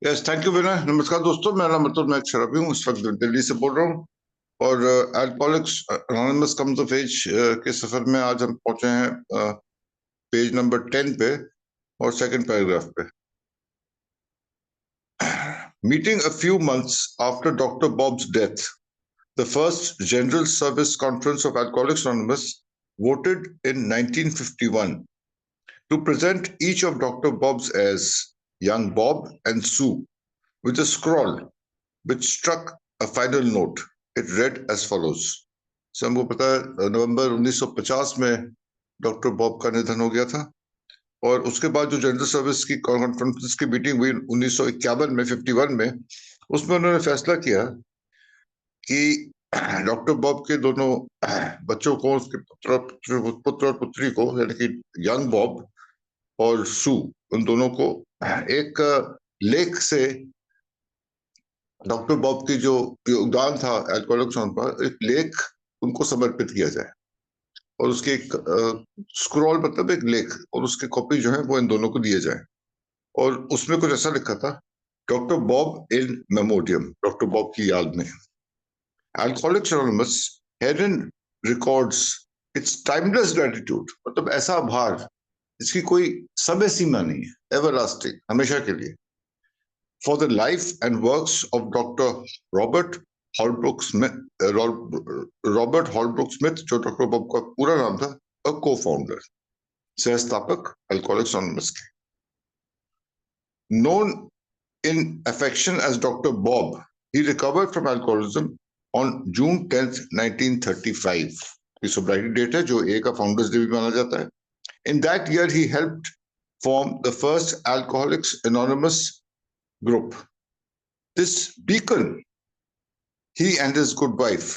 Yes, thank you विनय। नमस्कार दोस्तों, मेरा नाम मैं एक शराबी हूँ। इस वक्त दिल्ली से बोल रहा हूँ और alcoholics anonymous comes of age के सफर में आज हम पहुंचे हैं पेज नंबर 10 पे और सेकंड पैराग्राफ पे। Meeting a few months after doctor bobs death, the first general service conference of alcoholics anonymous voted in 1951 to present each of Dr. Bob's as young Bob and Sue with a scroll which struck a final note. It read as follows. So हमको पता है नवंबर 1950 में doctor Bob का निधन हो गया था और उसके बाद जो जनरल सर्विस की कॉन्फ्रेंस की मीटिंग हुई 1951 में 51 में, उसमें उन्होंने फैसला किया कि डॉक्टर बॉब के दोनों बच्चों को, उसके पुत्र और पुत्री को, यानी कि यंग बॉब और सू, उन दोनों को एक लेख से डॉक्टर बॉब की जो योगदान था अल्कोहलिक्स पर, एक लेख उनको समर्पित किया जाए और उसके एक स्क्रॉल मतलब एक लेख और उसकी कॉपी जो है वो इन दोनों को दिए जाए। और उसमें कुछ ऐसा लिखा था, doctor Bob in memoriam, doctor Bob की याद में। Alcoholics Anonymous herein records its timeless gratitude, मतलब ऐसा आभार जिसकी कोई समय सीमा नहीं है, एवरलास्टिंग, हमेशा के लिए, for the life and works of Dr. Robert Holbrook Smith, Robert Holbrook Smith, जो डॉक्टर बॉब का पूरा नाम था, a co-founder, सह-स्थापक अल्कोहलिक्स एनोनिमस के। Known in affection as Dr. Bob, he recovered from alcoholism on June 10th, 1935. ये sobriety date है जो A का फाउंडर्स डे भी माना जाता है। In that year, he helped form the first Alcoholics Anonymous group. This beacon, he and his good wife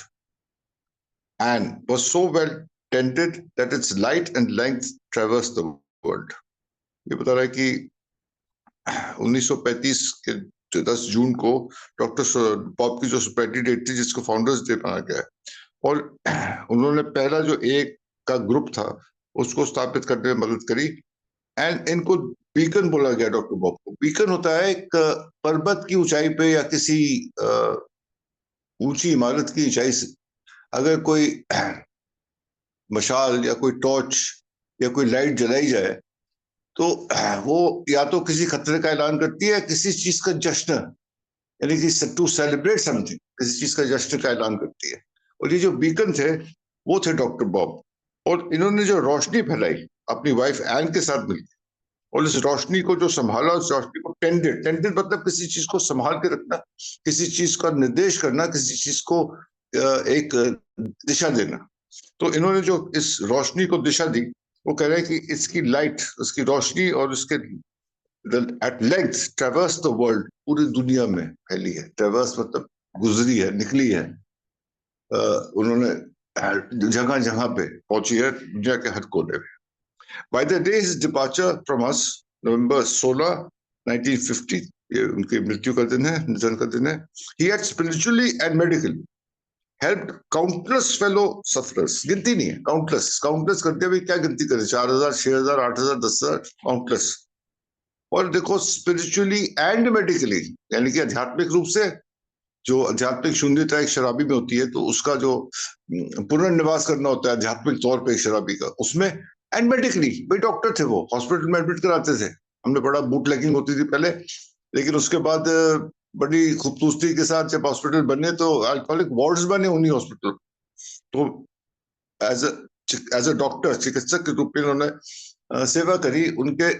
Anne, was so well tended that its light and length traversed the world. ये बता रहा है कि 1935 के 10 जून को doctor Bob की जो society date थी, जिसको फाउंडर्स डे माना गया है, और उन्होंने पहला जो एक का ग्रुप था उसको स्थापित करने में मदद करी। एंड इनको बीकन बोला गया डॉक्टर बॉब को। बीकन होता है एक पर्वत की ऊंचाई पे या किसी ऊंची इमारत की ऊंचाई से अगर कोई मशाल या कोई टॉर्च या कोई लाइट जलाई जाए तो वो या तो किसी खतरे का ऐलान करती है, किसी चीज का जश्न, यानी कि टू सेलिब्रेट समथिंग, किसी चीज का जश्न का ऐलान करती है। और ये जो बीकन थे वो थे डॉक्टर बॉब, और इन्होंने जो रोशनी फैलाई अपनी वाइफ एन के साथ मिलकर, और इस रोशनी को जो संभाला, उस रोशनी को टेंडेड, टेंडेड मतलब किसी चीज को संभाल के रखना, किसी चीज का निर्देश करना, किसी चीज को एक दिशा देना। तो इन्होंने जो इस रोशनी को दिशा दी, वो कह रहे हैं कि इसकी लाइट, उसकी रोशनी और उसके at length traverse the world, पूरी दुनिया में फैली है। ट्रेवर्स मतलब गुजरी है, निकली है, उन्होंने जगह जगह पे पहुंची है, दुनिया के हर कोने में। By the day his departure from us, November 16, 1950, ये उनकी मृत्यु का दिन है, निधन का दिन है, he had spiritually and medically helped countless fellow sufferers. गिनती नहीं है, countless, countless करते हुए क्या गिनती करें, 4,000, 6,000, 8,000, 10,000, countless। और देखो स्पिरिचुअली एंड मेडिकली, यानी कि आध्यात्मिक रूप से, जो आध्यात्मिक शून्यता एक शराबी में होती है, तो उसका जो पुनर्निवास करना होता है आध्यात्मिक तौर पे एक शराबी का, उसमें, एंड मेडिकली, भाई डॉक्टर थे वो, हॉस्पिटल में एडमिट कराते थे, हमने पढ़ा बूट लेगिंग होती थी पहले, लेकिन उसके बाद बड़ी खूबसूरती के साथ जब हॉस्पिटल बने तो अल्कोहलिक वार्ड्स बने उन्हीं हॉस्पिटल। तो एज अ डॉक्टर, चिकित्सक के रूप में उन्होंने सेवा करी। उनके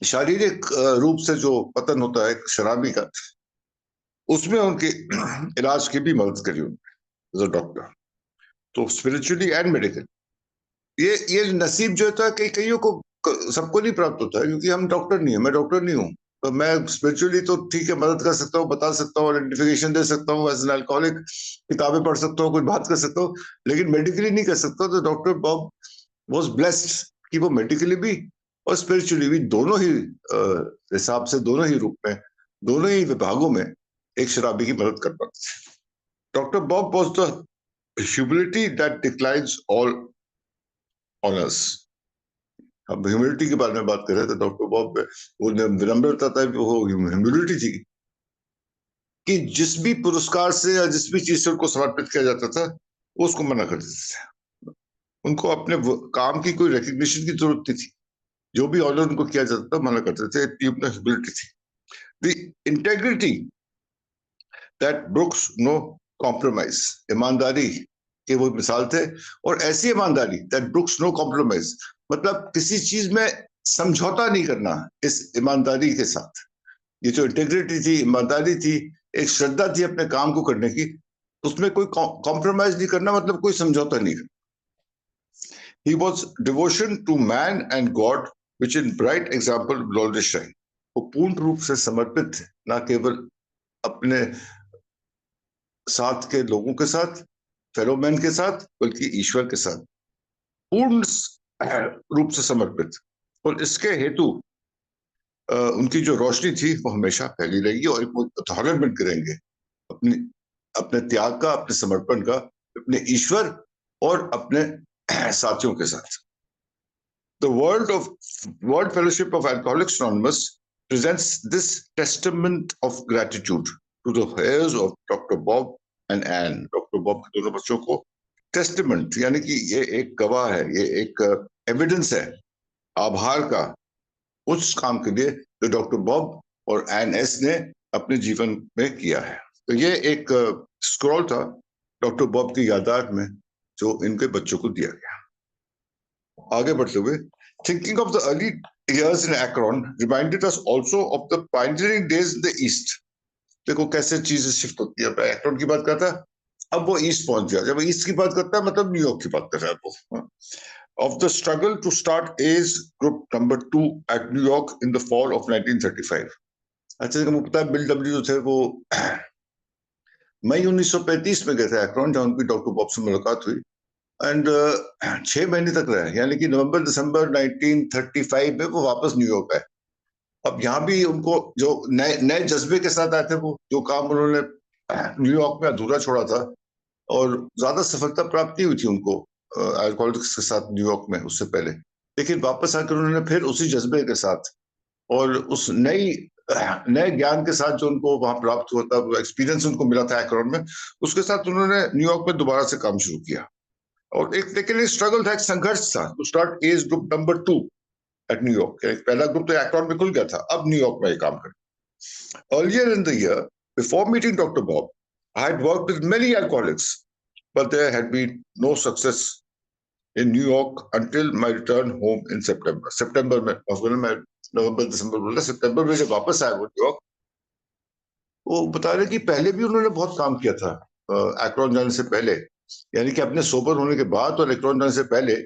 शारीरिक रूप से जो पतन होता है शराबी का, उसमें उनके इलाज की भी मदद करी उन्होंने एज अ डॉक्टर। तो स्पिरिचुअली एंड मेडिकल, ये नसीब जो होता है कई कईयों को, सबको नहीं प्राप्त होता है, क्योंकि हम डॉक्टर नहीं है, मैं डॉक्टर नहीं हूँ। तो मैं स्पिरिचुअली तो ठीक है, मदद कर सकता हूँ, बता सकता हूँ, आइडेंटिफिकेशन दे सकता हूँ एज एन अल्कोहलिक, किताबें पढ़ सकता हूँ, कुछ बात कर सकता हूँ, लेकिन मेडिकली नहीं कर सकता। तो डॉक्टर बॉब वाज ब्लेस्ड कि वो मेडिकली भी और स्पिरिचुअली भी, दोनों ही हिसाब से, दोनों ही रूप में, दोनों ही विभागों में एक शराबी की मदद कर पाते थे। Doctor Bob was the humility that declines all honours. हम ह्यूमिलिटी के बारे में बात कर रहे थे, डॉक्टर बॉब वो विनम्रता था, वो ह्यूमिलिटी थी कि जिस भी पुरस्कार से या जिस भी चीज से उनको समर्पित किया जाता था वो उसको मना कर देते थे। उनको अपने काम की कोई रिकग्निशन की जरूरत नहीं थी, जो भी ऑर्डर उनको किया जाता था मना करते थे। इतनी अपना ह्यूमिलिटी थी। The integrity that brooks no compromise, ईमानदारी के वो मिसाल थे। और ऐसी ईमानदारी दैट ब्रुक्स नो कॉम्प्रोमाइज, मतलब किसी चीज में समझौता नहीं करना इस ईमानदारी के साथ। ये जो इंटेग्रिटी थी, ईमानदारी थी, एक श्रद्धा थी अपने काम को करने की, उसमें कोई कॉम्प्रोमाइज नहीं करना, मतलब कोई समझौता नहीं करना। He was devotion to man and God, which in bright example will always shine. वो पूर्ण रूप से समर्पित थे, ना केवल अपने साथ के लोगों के साथ, फेलोमैन के साथ, बल्कि ईश्वर के साथ पूर्ण रूप से समर्पित। और इसके हेतु उनकी जो रोशनी थी वो हमेशा फैली रहेगी और एक उदाहरण बन के रहेंगे अपने अपने त्याग का, अपने समर्पण का, अपने ईश्वर और अपने साथियों के साथ। The World Fellowship of Alcoholics Anonymous presents this testament of gratitude to the heirs of Dr. Bob and Anne. Dr. Bob के दोनों बच्चों को टेस्टमेंट यानी कि ये एक गवाह है, ये एक एविडेंस है आभार का उस काम के लिए जो डॉक्टर बॉब और एन एस ने अपने जीवन में किया है। तो ये एक स्क्रॉल था डॉक्टर बॉब की याददाश्त में जो इनके बच्चों को दिया गया। आगे बढ़ते हुए, thinking of the early years in Akron reminded us also of the pioneering days in the East. देखो कैसे चीजें शिफ्ट होती है। एक्रोन की बात करता है, अब वो ईस्ट पहुंच गया। जब ईस्ट की बात करता है मतलब न्यूयॉर्क की बात कर रहा है वो। Of the struggle to start A's group number 2 at New York in the fall of 1935. अच्छा, मुझे पता है बिल डब्ल्यू थे वो मई 1935 में गए थे एक्रोन, जहां उनकी डॉक्टर बॉब से मुलाकात हुई। एंड 6 महीने तक रहे, यानी कि नवंबर दिसंबर 1935 में वो वापस न्यूयॉर्क आए। अब यहाँ भी उनको जो नए नए जज्बे के साथ आए थे, वो जो काम उन्होंने न्यूयॉर्क में अधूरा छोड़ा था और ज्यादा सफलता प्राप्त नहीं हुई थी उनको अल्कोहलिक्स के साथ न्यूयॉर्क में उससे पहले, लेकिन वापस आकर उन्होंने फिर उसी जज्बे के साथ और उस नए ज्ञान के साथ जो उनको वहां प्राप्त हुआ था, एक्सपीरियंस उनको मिला था एक्रोन में, उसके साथ उन्होंने न्यूयॉर्क में दोबारा से काम शुरू किया। और एक लेकिन एक स्ट्रगल था, एक संघर्ष था to start as group number 2 at New York. पहला ग्रुप तो एक्रोन में खुल गया था, अब न्यूयॉर्क में काम कर। Earlier in the year before meeting doctor Bob I had worked with many alcoholics but there had been no success in New York until my return home in September. सितंबर में, नवंबर दिसंबर बोला, सितंबर में जब वापस आए वो न्यूयॉर्क, वो बता रहे कि पहले भी उन्होंने बहुत काम किया था एक्रोन जाने से पहले, यानी कि अपने सोबर होने के बाद और एक्रोन जाने से पहले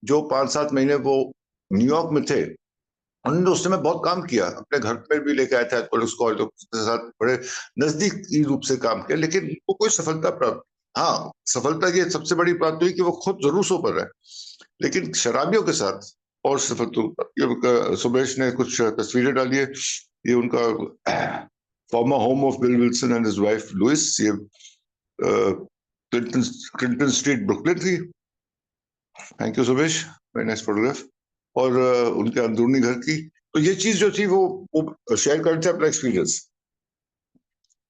जो 5-7 महीने वो न्यूयॉर्क में थे, उन्होंने उस समय बहुत काम किया। अपने घर में भी लेके आए थे पुलिस को के साथ, बड़े नजदीकी रूप से काम किया, लेकिन वो कोई सफलता प्राप्त, हाँ सफलता की सबसे बड़ी बात हुई कि वो खुद जरूर सोबर है, लेकिन शराबियों के साथ और सफलता। सुमेश ने कुछ तस्वीरें डाली है, ये उनका former home of Bill Wilson and his wife Lois, ये क्लिंटन स्ट्रीट ब्रुकलिन थी। Thank you Sumesh, very nice photograph. और उनके अंदरूनी घर की तो ये चीज जो थी वो शेयर कर थे अपना experience.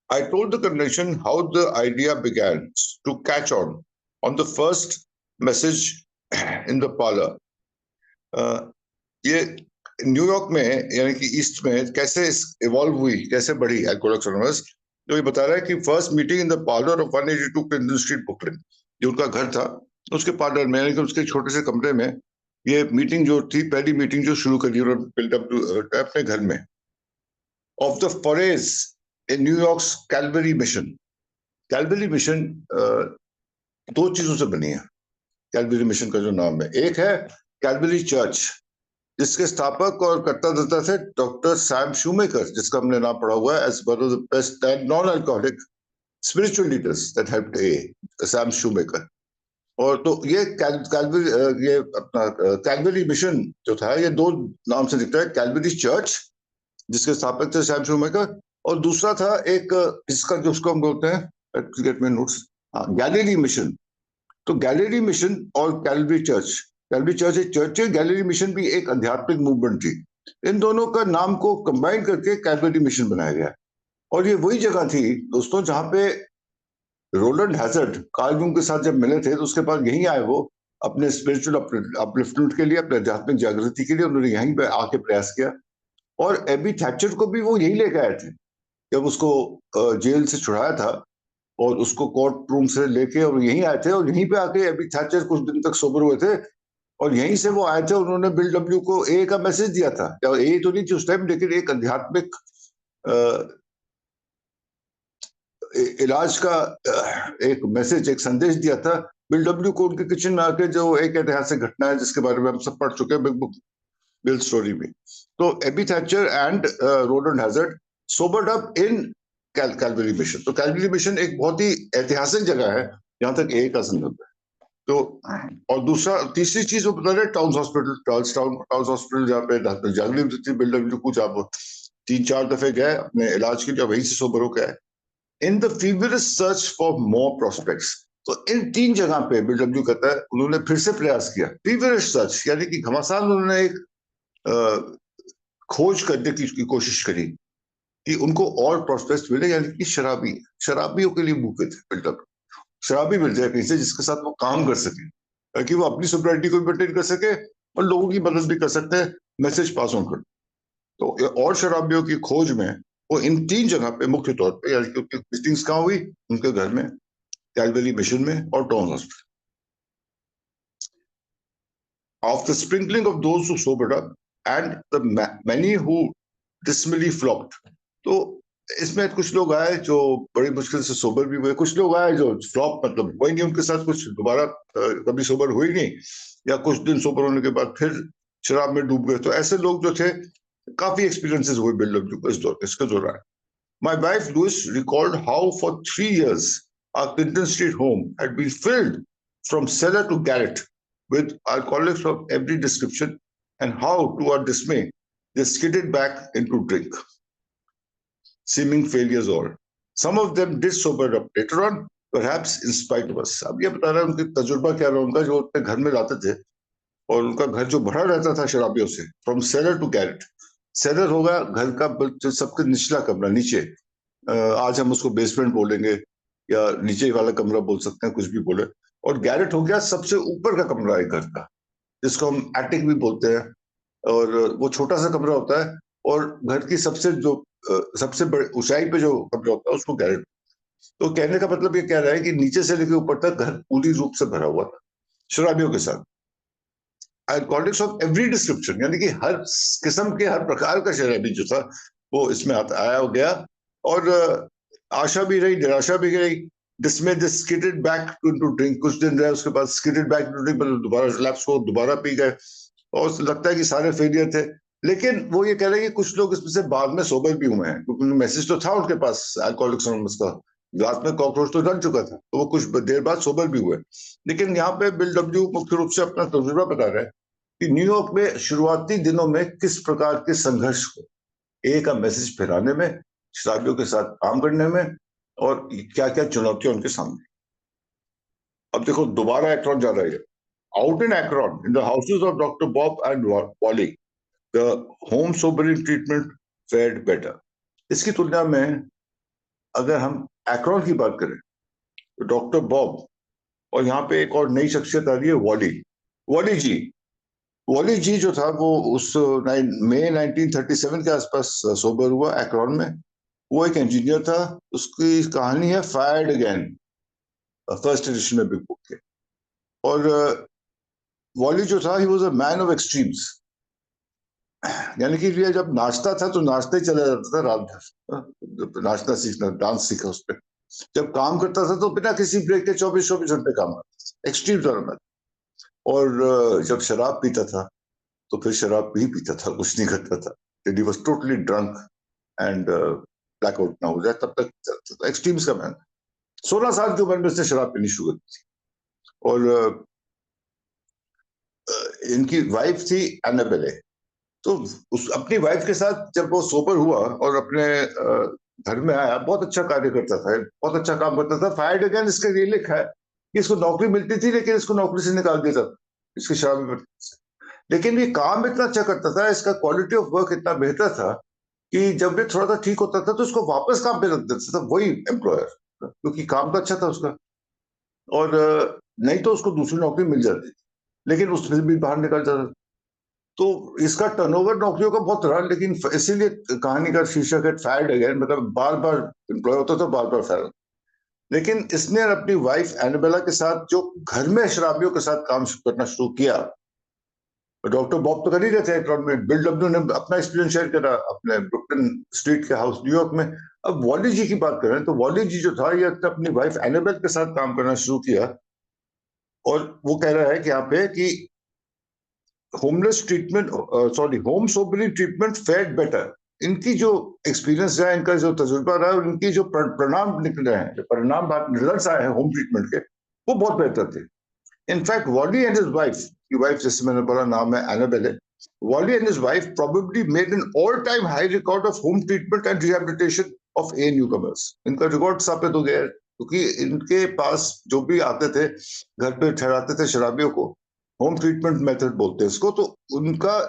I told the convention how the idea began to catch on the first message in the parlor. ये न्यूयॉर्क में यानी कि ईस्ट में कैसे इवॉल्व हुई, कैसे बढ़ी अल्कोहलिक्स एनोनिमस, जो ये बता रहा है कि first meeting in the parlour of 182 Clinton street Brooklyn, जो उनका घर था उसके पार्लर में, यानी कि उसके छोटे से कमरे में ये मीटिंग जो थी, पहली मीटिंग जो शुरू करी उन्होंने अपने घर में। Of the forage in New York's Calvary Mission. Calvary Mission 2 चीजों से बनी है। कैलवरी मिशन का जो नाम है, एक है कैलवरी चर्च, जिसके स्थापक और कर्ता धर्ता थे डॉक्टर सैम शूमेकर, जिसका हमने नाम पढ़ा हुआ है as one of the best and non alcoholic spiritual leaders that helped Sam Shoemaker. और तो ये कैलवरी, ये अपना कैलवरी मिशन जो था, ये 2 नाम से दिखता है, कैलवरी चर्च जिसके स्थापक थे सैम शूमेकर, और दूसरा था एक जिसका जो उसको हम बोलते हैं नोट्स, गैलरी मिशन। तो गैलरी मिशन और Calvary church Calvary church gallery mission भी एक आध्यात्मिक मूवमेंट थी। इन दोनों का नाम को कंबाइन करके कैलवरी मिशन बनाया गया। और ये वही जगह थी दोस्तों जहां पे रोलैंड हैजर्ड कार्ल जंग के साथ जब मिले थे तो उसके बाद यहीं आए वो अपने स्पिरिचुअल अपलिफ्टमेंट के लिए, अपने आध्यात्मिक जागृति के लिए उन्होंने यहीं पे आके प्रयास किया। और एबी थैचर को भी वो यही लेके आए थे जब उसको जेल से छुड़ाया था, और उसको कोर्ट रूम से लेके और यहीं आए थे, और यहीं पे आके एबी थैचर कुछ दिन तक सोबर हुए थे, और यहीं से वो आए थे। उन्होंने बिल डब्ल्यू को ए का मैसेज दिया था, ए तो नहीं थी उस टाइम, लेकिन एक आध्यात्मिक इलाज का एक मैसेज, एक संदेश दिया था बिल डब्ल्यू को उनके किचन में आके, जो एक ऐतिहासिक घटना है जिसके बारे में हम सब पढ़ चुके हैं बिग बुक बिल स्टोरी में। तो Ebby Thacher and Rowland Hazard sobered up in Calvary Mission. तो कैलवरी मिशन एक बहुत ही ऐतिहासिक जगह है जहां तक ए का संदर्भ है। तो और दूसरा तीसरी चीज वो बता रहे टाउन हॉस्पिटल, टाउन हॉस्पिटल जहाँ पे जंगली थी बिल डब्ल्यू को, जहाँ वो 3-4 दफे गए अपने इलाज के लिए, वहीं से सोबर होकर आए। In the feverish search for more prospects. तो इन 3 जगह पे बिल डब्ल्यू कहता है उन्होंने फिर से प्रयास किया, फीवरिश सर्च यानी कि घमासान उन्होंने एक खोज करने की कोशिश करी कि उनको और प्रोस्पेक्ट्स मिले, यानी कि शराबियों के लिए भूखे थे बिल डब्ल्यू। शराबी मिल जाए कहीं से जिसके साथ वो काम कर सके, ताकि वो अपनी सोब्रिटी को भी मेंटेन कर सके और लोगों की मदद भी कर सकते हैं, मैसेज पास ऑन कर। तो और शराबियों की खोज में वो इन 3 जगह पे मुख्य तौर पे, यानी कि उनकी विजिटिंग्स कहाँ हुई, उनके घर में, कैलवरी मिशन में और town hospital. Of the sprinkling of those who sobered up and the many who dismally flocked. तो इसमें कुछ लोग आए जो बड़ी मुश्किल से सोबर भी हुए, कुछ लोग आए जो फ्लॉप मतलब कोई नहीं उनके साथ, कुछ दोबारा कभी सोबर हुई नहीं, या कुछ दिन सोबर होने के बाद फिर शराब में डूब गए। तो ऐसे लोग जो थे, काफी एक्सपीरियंसेस हुए बिल डब्ल्यू को इसके दौरान। My wife Louise recalled how for 3 years our Clinton Street home had been filled from cellar to garret with alcoholics of every description, and how, to our dismay, they skidded back into drink, seeming failures all. Some of them did sober up later on, perhaps in spite of us. अब ये बता रहा है उनकी तजुर्बा क्या रहा उनका, जो अपने घर में लाते थे और उनका घर जो भरा रहता था शराबियों से, from cellar to garret. Cellar होगा घर का सबसे निचला कमरा, नीचे, आज हम उसको बेसमेंट बोलेंगे या नीचे वाला कमरा बोल सकते हैं, कुछ भी बोले। और गैरेट हो गया सबसे ऊपर का कमरा है घर का, जिसको हम एटिक भी बोलते हैं, और वो छोटा सा कमरा होता है, और घर की सबसे बड़ी ऊंचाई पे जो कमरा होता है उसको गैरेट। तो कहने का मतलब ये कह रहा है कि नीचे से लेकर ऊपर तक घर पूरी रूप से भरा हुआ था शराबियों के साथ, अल्कोहलिक्स ऑफ एवरी डिस्क्रिप्शन, यानी कि हर किस्म के, हर प्रकार का शराबी जो था वो इसमें आया हो गया। और आशा भी रही, निराशा भी रही। जिसमें दिस स्किडेड बैक टू ड्रिंक, कुछ दिन रहे उसके बाद स्किडेड बैक टू ड्रिंक, मतलब दोबारा रिलैप्स को दोबारा पी गए, और लगता है कि सारे फेलियर थे। लेकिन वो ये कह रहे हैं कि कुछ लोग इसमें से बाद में सोबर भी हुए हैं, क्योंकि मैसेज तो था उनके पास अल्कोहलिक्स एनोनिमस का, रात में कॉकरोच तो डर चुका था, तो वो कुछ देर बाद सोबर भी हुए। लेकिन यहाँ पे बिल डब्ल्यू मुख्य रूप से अपना तजुर्बा बता रहे हैं कि न्यूयॉर्क में शुरुआती दिनों में किस प्रकार के संघर्ष को ए का मैसेज फैलाने में, शराबियों के साथ काम करने में, और क्या क्या चुनौतियां उनके सामने। अब देखो दोबारा एक्रोन जा रही है। Out in Akron, in the houses of doctor Bob and Wally, the home sobering treatment fared better. इसकी तुलना में अगर हम एक्रोन की बात करें तो डॉक्टर बॉब, और यहाँ पे एक और नई शख्सियत आ रही है, वॉली जी जो था वो उस मई 1937 के आसपास सोबर हुआ एक्रोन में। वो एक इंजीनियर था, उसकी कहानी है फायर्ड अगेन, फर्स्ट एडिशन में बिग बुक के। और वॉली जो था, he was a man of extremes, यानी कि ये जब नाचता था तो नाचते ही चला जाता था रात भर, नाचना सीखना, डांस सीखा उस पर। जब काम करता था तो बिना किसी ब्रेक के 24 घंटे काम करता था, एक्सट्रीम टूर्नामेंट। और जब शराब पीता था तो फिर शराब ही पीता था, कुछ नहीं करता था। He was totally drunk and blackout ना हो जाए तब तक एक्सट्रीम्स का मैन। 16 साल की उम्र में उसने शराब पीनी शुरू कर दी। और इनकी वाइफ थी एनाबेले। तो उस अपनी वाइफ के साथ जब वो सोबर हुआ और अपने घर में आया, बहुत अच्छा कार्य करता था, बहुत अच्छा काम करता था। फायर्ड अगेन इसका ये लिखा है कि इसको नौकरी मिलती थी, लेकिन इसको नौकरी से निकाल दिया था। इसकी शराबी पत्नी से। लेकिन ये काम इतना अच्छा करता था, इसका क्वालिटी ऑफ वर्क इतना बेहतर था कि जब भी थोड़ा सा ठीक होता था तो उसको वापस काम पे रख देता था वही एम्प्लॉयर, क्योंकि काम तो अच्छा था उसका। और नहीं तो उसको दूसरी नौकरी मिल जाती थी, लेकिन उससे भी बाहर निकल जाता था। तो इसका टर्नओवर नौकरियों का बहुत रहा, लेकिन इसीलिए कहानी का शीर्षक है फायर्ड अगेन, मतलब बार बार एम्प्लॉय होता था, बार बार फायर। लेकिन इसने अपनी वाइफ एनाबेला के साथ जो घर में शराबियों के साथ काम करना शुरू किया, डॉक्टर बॉब तो कर ही रहे थे इकोनॉमी, बिल डब्ल्यू ने अपना एक्सपीरियंस शेयर करा अपने ब्रुकलिन स्ट्रीट के हाउस न्यूयॉर्क में। अब वॉली जी की बात करें तो वॉली जी जो था ये अपनी वाइफ एनाबेल के साथ काम करना शुरू किया, और वो कह रहा है कि यहाँ पे कि homeless treatment, sorry, home sobering treatment fared better. इनकी जो एक्सपीरियंस रहा, इनका जो तजुर्बा रहा, और इनकी जो परिणाम निकले हैं, जो परिणाम रिजल्ट आए हैं होम ट्रीटमेंट के, वो बहुत बेहतर थे। In fact Wally and his wife, की वाइफ जैसे मैंने बोला नाम है एनाबेल है, Wally and his wife probably made an all time high record of home treatment and rehabilitation of A newcomers। इनका रिकॉर्ड स्थापित हो गया है, क्योंकि इनके पास जो भी आते थे घर पे ठहराते थे शराबियों को, होम ट्रीटमेंट मेथड बोलते हैं इसको, तो उनका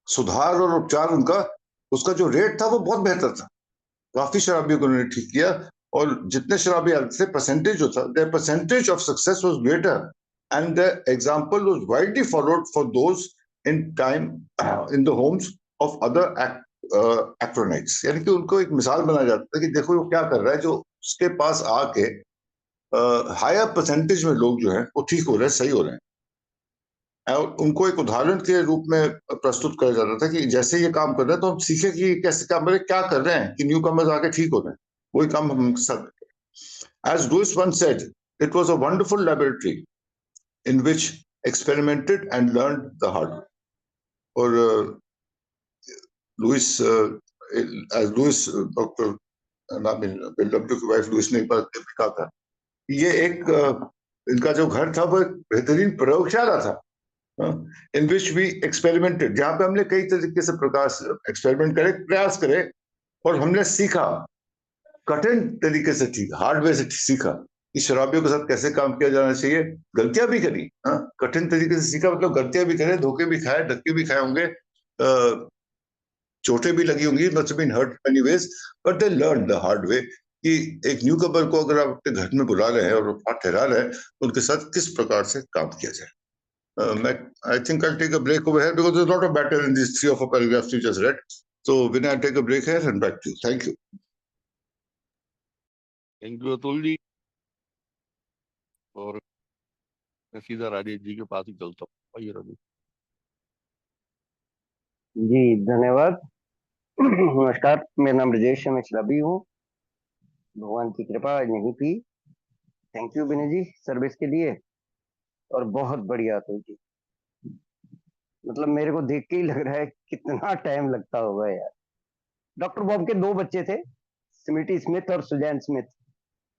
सुधार और उपचार, उनका उसका जो रेट था वो बहुत बेहतर था। काफी शराबियों को उन्होंने ठीक किया, और जितने शराबी आते थे परसेंटेज जो था, the percentage of success was greater, and the example was widely followed for those in time in the homes of other Akronites. यानी कि उनको एक मिसाल बनाया जाता है कि देखो वो क्या कर रहा है, जो उसके पास आके हायर परसेंटेज में लोग जो है वो ठीक हो रहे हैं, सही हो रहे हैं। और उनको एक उदाहरण के रूप में प्रस्तुत किया जाता था कि जैसे ये काम कर रहे हैं तो हम सीखे कि ये कैसे काम कर रहे हैं, क्या कर रहे हैं कि न्यू कमर्स आके ठीक हो रहे हैं, वही काम हम उनके साथ। As Lois once said, it was a wonderful laboratory in which experimented and learned the hard way। और Lois, as Lois, doctor Bill W की वाइफ लुइस ने एक बार कहा था, ये एक इनका जो घर था वो एक बेहतरीन प्रयोगशाला था, इन विच वी एक्सपेरिमेंटेड, जहां पे हमने कई तरीके से प्रकाश एक्सपेरिमेंट करे, प्रयास करे, और हमने सीखा कठिन तरीके से, ठीक हार्डवेयर से सीखा कि शराबियों के साथ कैसे काम किया जाना चाहिए। गलतियां भी करी, कठिन तरीके से सीखा, मतलब गलतियां भी करे, धोखे भी खाए, धक्के भी खाए होंगे, चोटें भी लगी होंगी, must been hurt many ways, but they learn the hard way कि एक न्यू कमर को अगर आप अपने घर में बुला रहे हैं और वहां ठहरा रहे हैं, तो उनके साथ किस प्रकार से काम किया जाए। I think I'll take a break over here because there's a lot of matter in these three or four paragraphs you just read. So, Vinay, I'll take a break here and back to you. Thank you. Thank you Atul ji. और मैं सीधा राजेश जी के पास ही चलता हूँ। आइए राजेश जी, धन्यवाद। नमस्कार, मेरा नाम राजेश है, मैं शराबी हूँ। भगवान की कृपा आज नहीं थी। Thank you Vinay ji service के लिए, और बहुत बढ़िया अतुल जी। मतलब मेरे को देख के ही लग रहा है कितना टाइम लगता होगा यार। डॉक्टर बॉब के दो बच्चे थे, स्मिटी स्मिथ और सुजैन स्मिथ।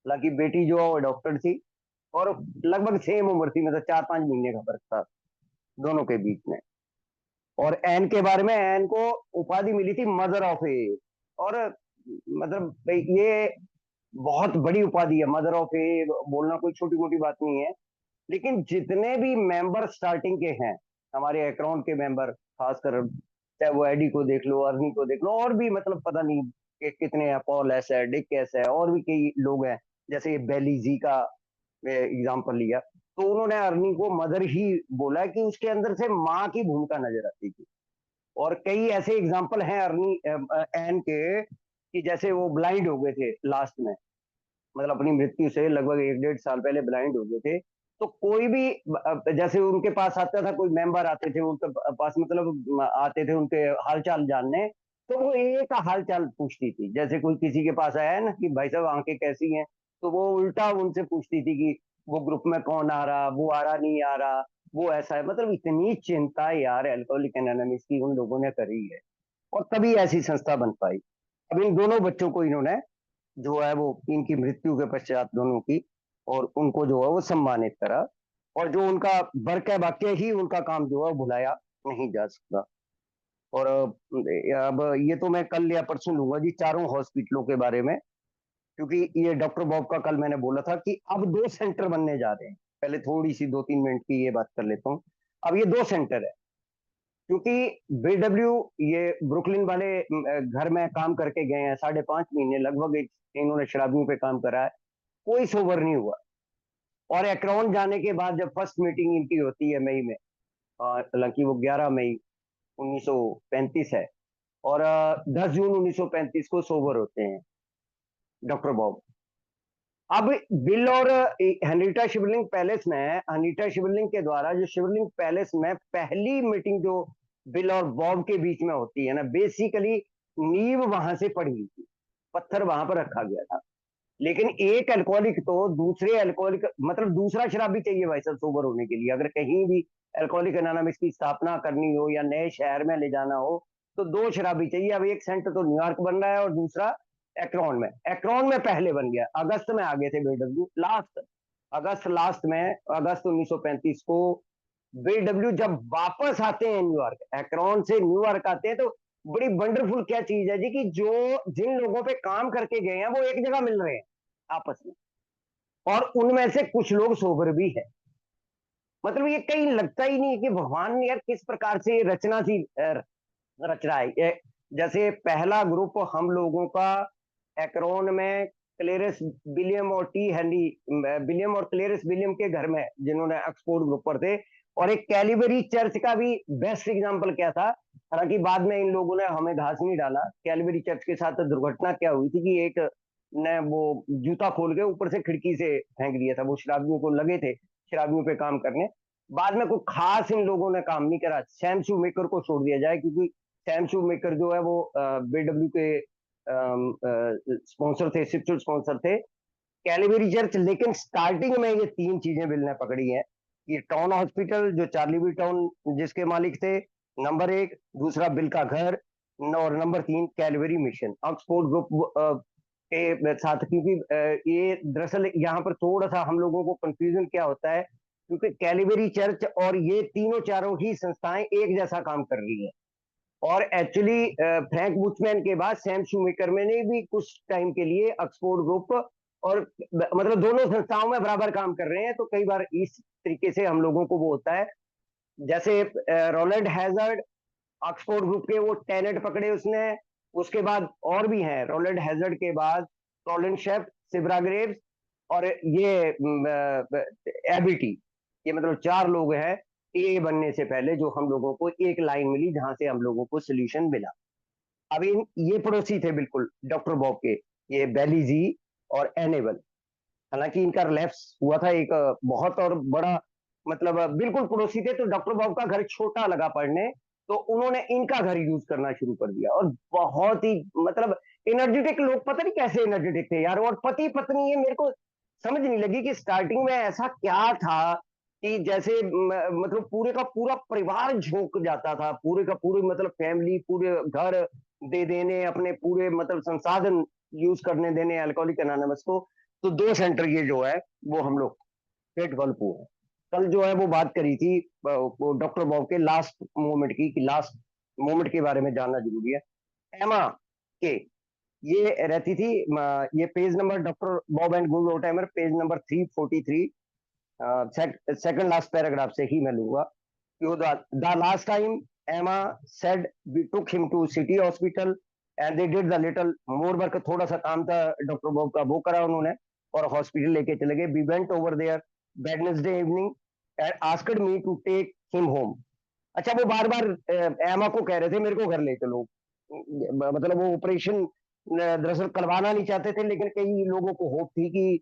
हालांकि बेटी जो है वो डॉक्टर थी, और लगभग सेम उम्र थी, मतलब 4-5 महीने का फर्क था दोनों के बीच में। और एन के बारे में, एन को उपाधि मिली थी मदर ऑफ ए, और मतलब ये बहुत बड़ी उपाधि है, मदर ऑफ ए बोलना कोई छोटी मोटी बात नहीं है। लेकिन जितने भी मेंबर स्टार्टिंग के हैं हमारे अकाउंट के मेंबर, खासकर चाहे वो एडी को देख लो, अर्नी को देख लो, और भी मतलब पता नहीं कि कितने हैं, पॉल ऐसा है, डिक ऐसा है, और भी कई लोग हैं, जैसे ये बेली जी का एग्जाम्पल लिया, तो उन्होंने अर्नी को मदर ही बोला कि उसके अंदर से माँ की भूमिका नजर आती थी। और कई ऐसे एग्जाम्पल हैं अर्नी एन के, कि जैसे वो ब्लाइंड हो गए थे लास्ट में, मतलब अपनी मृत्यु से लगभग 1-1.5 साल पहले ब्लाइंड हो गए थे। तो कोई भी जैसे उनके पास आता था, कोई मेंबर आते थे उनके पास, मतलब आते थे उनके हालचाल जानने, तो वो एक हालचाल पूछती थी। जैसे कोई किसी के पास आया है ना कि भाई साहब आंखें कैसी हैं, तो वो उल्टा उनसे पूछती थी कि वो ग्रुप में कौन आ रहा, वो आ रहा नहीं आ रहा, वो ऐसा है। मतलब इतनी चिंता यार अल्कोहलिक एनोनिमस की उन लोगों ने करी है, और तभी ऐसी संस्था बन पाई। अब इन दोनों बच्चों को इन्होंने जो है वो इनकी मृत्यु के पश्चात दोनों की, और उनको जो है वो सम्मानित करा, और जो उनका वर्क है वाकई ही उनका काम जो है भुलाया नहीं जा सकता। और अब ये तो मैं कल या परसों लूंगा जी चारों हॉस्पिटलों के बारे में, क्योंकि ये डॉक्टर बॉब का कल मैंने बोला था कि अब 2 सेंटर बनने जा रहे हैं पहले थोड़ी सी 2-3 मिनट की ये बात कर लेता हूँ। अब ये 2 सेंटर है, क्योंकि बीडब्ल्यू ये ब्रुकलिन वाले घर में काम करके गए हैं 5.5 महीने लगभग, इन्होंने शराबियों पे काम करा है, कोई सोबर नहीं हुआ। और एक्रोन जाने के बाद जब फर्स्ट मीटिंग इनकी होती है मई में, हालांकि वो 11 मई 1935 है, और 10 जून 1935 को सोबर होते हैं डॉक्टर बॉब। अब बिल और हनीटा शिवलिंग पैलेस में, हनीटा शिवलिंग के द्वारा जो शिवलिंग पैलेस में पहली मीटिंग जो बिल और बॉब के बीच में होती है ना, बेसिकली नींव वहां से पड़ी हुई थी, पत्थर वहां पर रखा गया था। लेकिन एक अल्कोहलिक तो दूसरे अल्कोहलिक, मतलब दूसरा शराबी चाहिए भाई साहब सोबर होने के लिए। अगर कहीं भी अल्कोहलिक एनोनिमस की स्थापना करनी हो या नए शहर में ले जाना हो तो 2 शराबी चाहिए। अब एक सेंटर तो न्यूयॉर्क बन रहा है और दूसरा एक्रोन में। एक्रोन में पहले बन गया, अगस्त में आगे थे बीडब्ल्यू, लास्ट में अगस्त 1935 को बीडब्ल्यू जब वापस आते हैं न्यूयॉर्क, एक्रोन से न्यूयॉर्क आते हैं, तो बड़ी वंडरफुल क्या चीज है जी कि जो जिन लोगों पे काम करके गए हैं वो एक जगह मिल रहे हैं आपस में, और उनमें से कुछ लोग सोबर भी है। मतलब ये कहीं लगता ही नहीं है कि भगवान ने यार किस प्रकार से रचना सी रच रहा है। जैसे पहला ग्रुप हम लोगों का एक्रोन में क्लेरिस विलियम और टी हेनरी विलियम और क्लेरिस विलियम के घर में, जिन्होंने ऑक्सफोर्ड ग्रुप पर थे। और एक कैलिबरी चर्च का भी बेस्ट एग्जांपल क्या था, हालांकि बाद में इन लोगों ने हमें घास नहीं डाला। कैलिबरी चर्च के साथ दुर्घटना क्या हुई थी कि एक ने वो जूता खोल के ऊपर से खिड़की से फेंक दिया था। वो शराबियों को लगे थे शराबियों पे काम करने। बाद में कोई खास इन लोगों ने काम नहीं करा। सैम शूमेकर को छोड़ दिया जाए, क्योंकि सैम शूमेकर जो है वो बीडब्ल्यू के स्पॉन्सर थे, शिपचुल स्पॉन्सर थे। कैलिबरी चर्च, लेकिन स्टार्टिंग में ये 3 चीजें बिल ने पकड़ी हैं। ये टाउन हॉस्पिटल जो चार्ली बी टाउन जिसके मालिक थे, नंबर 1, दूसरा बिल का घर, और number 3 Calibri mission Oxford group के साथ। क्योंकि ये दरअसल यहाँ पर थोड़ा सा हम लोगों को कंफ्यूजन क्या होता है, क्योंकि कैलिबरी चर्च और ये तीनों चारों ही संस्थाएं एक जैसा काम कर रही है। और एक्चुअली फ्रैंक बुचमैन के बाद सैम शूमेकर में ने भी कुछ टाइम के लिए ऑक्सफोर्ड ग्रुप और मतलब दोनों संस्थाओं में बराबर काम कर रहे हैं। तो कई बार इस तरीके से हम लोगों को वो होता है। जैसे रोलैंड हैजर्ड ऑक्सफोर्ड ग्रुप के वो टेनेट पकड़े उसने। उसके बाद और भी हैं, रोलैंड हैजर्ड के बाद कॉलिन शेफ, सिब्रा ग्रेव्स और ये एबीटी। ये मतलब 4 लोग हैं ए बनने से पहले जो हम लोगों को एक लाइन मिली जहां से हम लोगों को सोल्यूशन मिला। अब ये पड़ोसी थे बिल्कुल डॉक्टर बॉब के, ये बेलीजी और एनेबल। हालांकि इनका रिलैप्स हुआ था एक बहुत और बड़ा, मतलब बिल्कुल पड़ोसी थे। तो डॉक्टर बॉब का घर छोटा लगा पड़ने, तो उन्होंने इनका घर यूज करना शुरू कर दिया। और बहुत ही मतलब एनर्जेटिक लोग, पता नहीं कैसे एनर्जेटिक थे यार। और पति पत्नी, ये मेरे को समझ नहीं लगी कि स्टार्टिंग में ऐसा क्या था कि जैसे मतलब पूरे का पूरा परिवार झोंक जाता था, पूरे का पूरे मतलब फैमिली, पूरे घर दे देने, अपने पूरे मतलब संसाधन यूज करने देने अल्कोहलिक एनोनिमस को। तो 2 सेंटर ये जो है वो हम लोग पेट गल्पू है। कल जो है वो बात करी थी डॉक्टर बॉब के लास्ट मोमेंट की, कि लास्ट मोमेंट के बारे में जानना जरूरी है। एमा के ये रहती थी, ये page number doctor Bob and good oldtimers, page number 343, second last paragraph से ही मैं लूंगा। The last time Emma said we took him to city hospital and they did the little more work. थोड़ा सा काम था डॉक्टर बॉब का, वो करा उन्होंने और हॉस्पिटल लेके चले गए। We went over there Wednesday evening and asked me to take him home. अच्छा, वो बार बार एमा को कह रहे थे मेरे को घर ले चलो। मतलब वो ऑपरेशन दरअसल करवाना नहीं चाहते थे, लेकिन कई लोगों को होप थी कि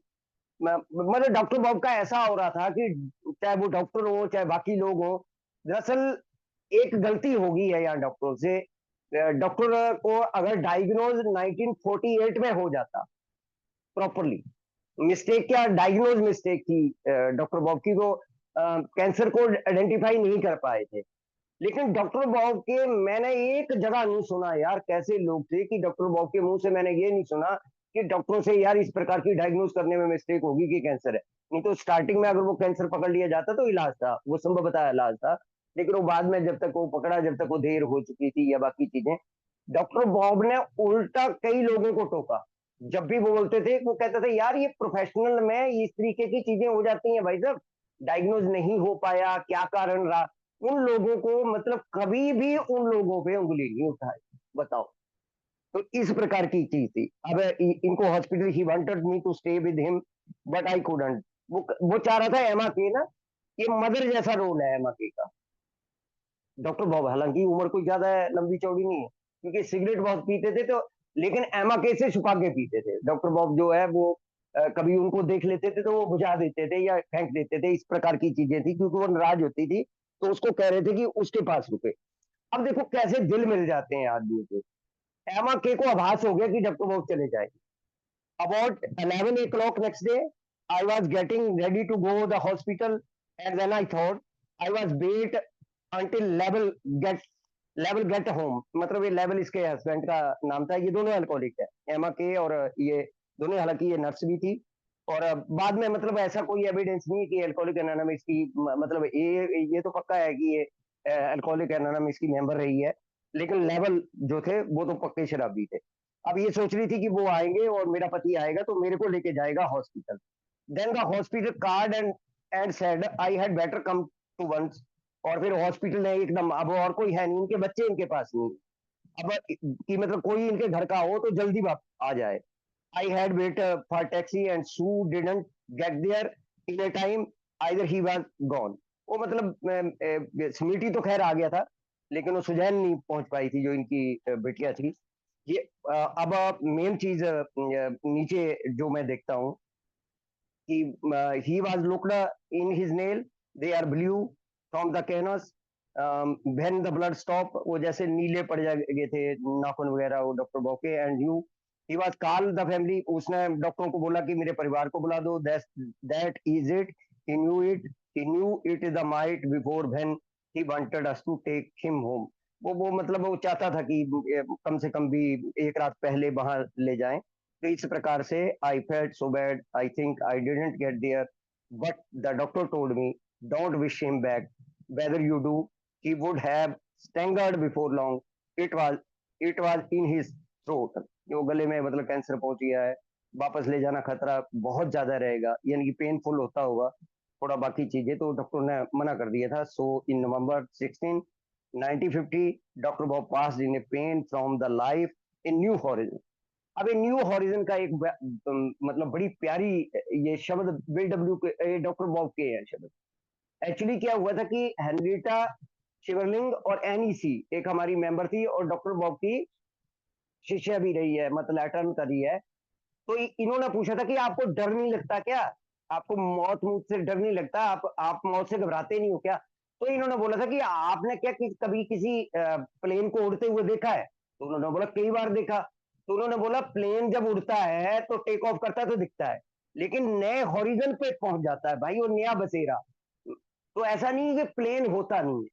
मतलब डॉक्टर बॉब का ऐसा हो रहा था कि चाहे वो डॉक्टर हो चाहे बाकी लोग हो, दरअसल एक गलती होगी है यहाँ डॉक्टर से। डॉक्टर को अगर डायग्नोज 1948 में हो जाता प्रॉपरली, मिस्टेक क्या, डायग्नोज मिस्टेक थी डॉक्टर बॉब की, वो कैंसर को आइडेंटिफाई नहीं कर पाए थे। लेकिन डॉक्टर बॉब के मैंने एक जगह नहीं सुना यार, कैसे लोग थे कि डॉक्टर बॉब के मुंह से मैंने ये नहीं सुना कि डॉक्टरों से यार इस प्रकार की डायग्नोज करने में मिस्टेक होगी कि कैंसर है। नहीं तो स्टार्टिंग में अगर वो कैंसर पकड़ लिया जाता तो इलाज था, वो संभव बताया इलाज था। लेकिन वो बाद में जब तक वो पकड़ा, जब तक वो देर हो चुकी थी या बाकी चीजें, डॉक्टर बॉब ने उल्टा कई लोगों को टोका। जब भी वो बोलते थे, वो कहते थे यार ये प्रोफेशनल में इस तरीके की चीजें हो जाती हैं भाई साहब, डायग्नोज नहीं हो पाया, क्या कारण रहा, उन लोगों को मतलब कभी भी उन लोगों पे उंगली नहीं उठाई, बताओ। तो इस प्रकार की चीज थी। अब इनको hospital, he wanted me to stay with him but I couldn't. वो चाह रहा था एमा के ना, ये मदर जैसा रोल है एमा के का। डॉक्टर बॉब हालांकि उम्र कोई ज्यादा लंबी चौड़ी नहीं है, क्योंकि सिगरेट बहुत पीते थे, तो लेकिन एमा के से छुपा के पीते थे। डॉक्टर बॉब जो है वो कभी उनको देख लेते थे तो वो बुझा देते थे या फेंक देते थे, इस प्रकार की चीजें थी, क्योंकि वो नाराज होती थी तो उसको कह रहे थे कि उसके पास रुके। अब देखो कैसे दिल मिल जाते हैं आदमी के। एमा के को आभास हो गया कि डॉक्टर बॉब चले जाएंगे। About 11 o'clock next day, I was getting ready to go to the hospital, and then I thought I was wait until level get home. मतलब ये लेवल इसके हस्बैंड का नाम था। ये दोनों अल्कोहलिक है, एमा के और ये दोनों। हालांकि ये नर्स भी थी, और बाद में मतलब ऐसा कोई एविडेंस नहीं कि अल्कोहलिक एनोनिमस की मतलब ये तो पक्का है कि ये अल्कोहलिक एनोनिमस की मेंबर रही है, लेकिन लेवल जो थे वो तो पक्के शराबी थे। अब ये सोच रही थी कि वो आएंगे और मेरा पति आएगा तो मेरे को लेके जाएगा hospital. Then the hospital called and said I had better come to once. और फिर हॉस्पिटल ने एकदम, अब और कोई है नहीं, इनके बच्चे इनके पास नहीं, अब कि मतलब कोई इनके घर का हो तो जल्दी आ जाए। I had wait for taxi and so didn't get there in a time, either he was gone. वो मतलब स्वीटी तो खैर आ गया था, लेकिन वो सुजैन नहीं पहुंच पाई थी जो इनकी बेटियां थी। ये अब मेन चीज नीचे जो मैं देखता हूँ कि he was looked in his nail, they are blue from the canvas, when the blood stop, वो जैसे नीले पड़ गए थे नाखून वगैरह वो डॉक्टर बॉके। And you he was call the family, उसने डॉक्टरों को बोला कि मेरे परिवार को बुला दो। That is it, he knew it is the night before when he wanted us to take him home. वो मतलब वो चाहता था कि कम से कम भी एक रात पहले वहां ले जाएं। तो इस प्रकार से I felt so bad, I think I didn't get there, but the doctor told me don't wish him back, whether you do he would have strangled before long, it was in his throat. जो गले में मतलब cancer पहुंच गया है, वापस ले जाना खतरा बहुत ज्यादा रहेगा, यानी कि पेनफुल होता होगा थोड़ा बाकी चीजें, तो डॉक्टर ने मना कर दिया था। So in November 16 1950 doctor Bob passed in a pain from the life in new horizon. अब ये न्यू हॉरिजन का एक मतलब बड़ी प्यारी ये शब्द बिल डब्ल्यू के डॉक्टर बॉब के है शब्द। एक्चुअली क्या हुआ था कि हेनरिटा शिवरलिंग और एनईसी एक हमारी मेंबर थी और डॉक्टर बॉब की शिष्या भी रही है, मतलब लैटर्न कर रही है। तो इन्होंने पूछा था कि आपको डर नहीं लगता क्या, आपको मौत से डर नहीं लगता, आप मौत से घबराते नहीं हो क्या? तो इन्होंने बोला था कि आपने क्या कभी किसी प्लेन को उड़ते हुए देखा है? तो उन्होंने बोला कई बार देखा। तो उन्होंने बोला प्लेन जब उड़ता है तो टेक ऑफ करता है तो दिखता है, लेकिन नए हॉरिजन पे पहुंच जाता है भाई, वो नया बसेरा। तो ऐसा नहीं है कि प्लेन होता नहीं है,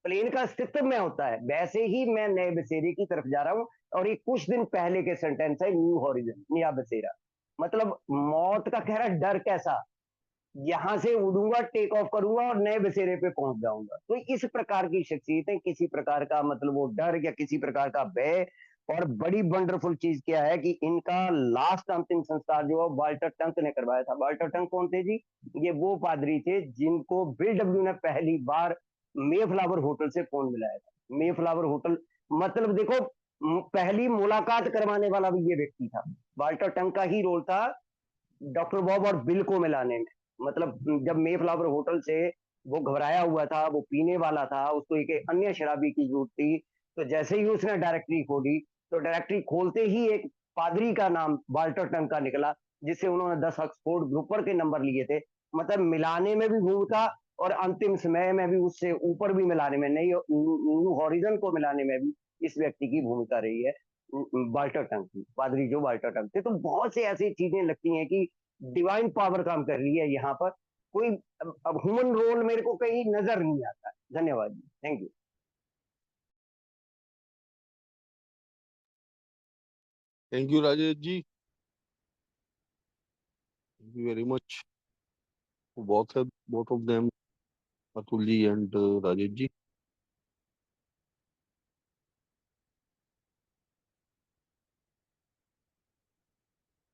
प्लेन का अस्तित्व में होता है। वैसे ही मैं नए बसेरे की तरफ जा रहा हूँ, और ये कुछ दिन पहले के सेंटेंस है, न्यू हॉरिजन, नया बसेरा। मतलब मौत का कह रहा डर कैसा, यहां से उड़ूंगा, टेक ऑफ करूंगा और नए बसेरे पे पहुंच जाऊंगा। तो इस प्रकार की शख्सियतें, किसी प्रकार का मतलब वो डर या किसी प्रकार का भय। और बड़ी वंडरफुल चीज क्या है कि इनका लास्ट अंतिम संस्कार जो है वाल्टर टंक ने करवाया था। वाल्टर टंक कौन थे जी? ये वो पादरी थे जिनको बिल डब्ल्यू ने पहली बार मेफ्लावर होटल से फोन मिलाया था। मेफ्लावर होटल मतलब देखो, पहली मुलाकात करवाने वाला भी ये व्यक्ति था। वाल्टर टंक का ही रोल था डॉक्टर बॉब और बिल को मिलाने में। मतलब जब मेफ्लावर होटल से वो घबराया हुआ था, वो पीने वाला था, उसको एक अन्य शराबी की जरूरत थी, तो जैसे ही उसने डायरेक्टरी खोली, तो डायरेक्टरी खोलते ही एक पादरी का नाम वाल्टर टंक का निकला, जिससे उन्होंने 10 ऑक्सफोर्ड ग्रुपर के नंबर लिए थे। मतलब मिलाने में भी भूमिका, और अंतिम समय में भी उससे ऊपर भी मिलाने में, नहीं न्यू हॉरिजन को मिलाने में भी इस व्यक्ति की भूमिका रही है, वाल्टर टंक की, पादरी जो वाल्टर टंक थे। तो बहुत से ऐसी चीजें लगती हैं कि डिवाइन पावर काम कर रही है यहाँ पर। कोई अब ह्यूमन रोल मेरे को कहीं नजर नहीं आता। धन्यवाद जी, thank you. Thank you Rajesh ji, thank you very much. Both of them, Atul ji and Rajesh ji.